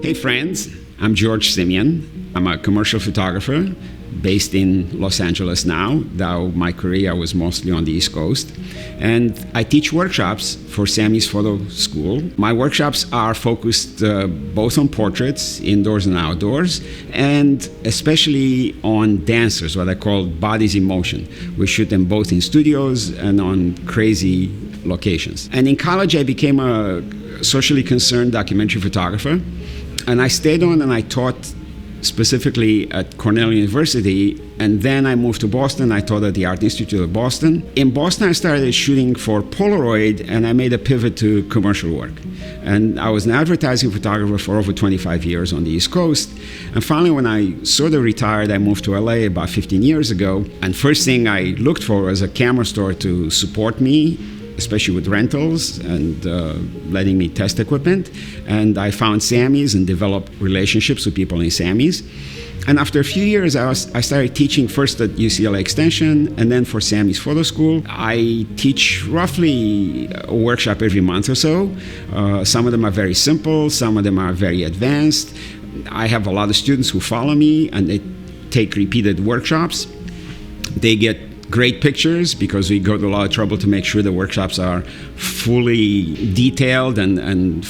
Hey friends, I'm George Simian. I'm a commercial photographer based in Los Angeles now, though my career was mostly on the East Coast. And I teach workshops for Samys Photo School. My workshops are focused both on portraits, indoors and outdoors, and especially on dancers, what I call bodies in motion. We shoot them both in studios and on crazy locations. And in college, I became a socially concerned documentary photographer. And I stayed on and I taught specifically at Cornell University, and then I moved to Boston. I taught at the Art Institute of Boston. In Boston, I started shooting for Polaroid, and I made a pivot to commercial work. And I was an advertising photographer for over 25 years on the East Coast. And finally, when I sort of retired, I moved to LA about 15 years ago. And first thing I looked for was a camera store to support me, especially with rentals and letting me test equipment. And I found Samys and developed relationships with people in Samys. And after a few years, I started teaching first at UCLA Extension and then for Samys Photo School. I teach roughly a workshop every month or so. Some of them are very simple, some of them are very advanced. I have a lot of students who follow me and they take repeated workshops. They get great pictures because we go to a lot of trouble to make sure the workshops are fully detailed and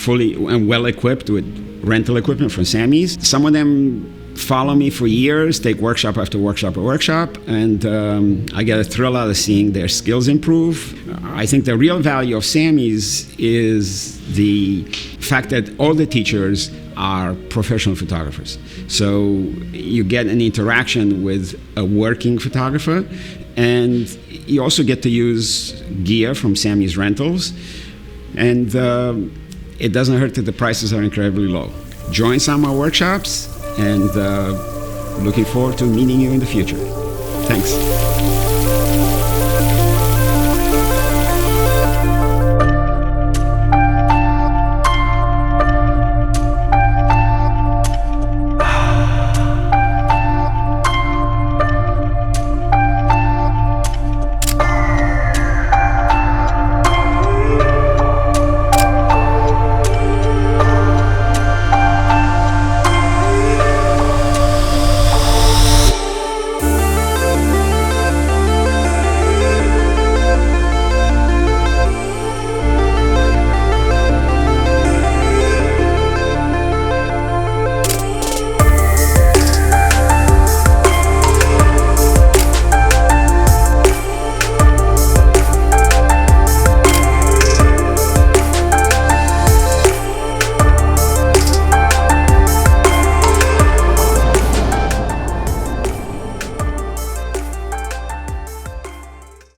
well equipped with rental equipment from Samys. Some of them follow me for years, take workshop after workshop after workshop, and I get a thrill out of seeing their skills improve. I think the real value of Samys is the fact that all the teachers are professional photographers. So you get an interaction with a working photographer, and you also get to use gear from Samys Rentals, and it doesn't hurt that the prices are incredibly low. Join some of our workshops, and looking forward to meeting you in the future. Thanks.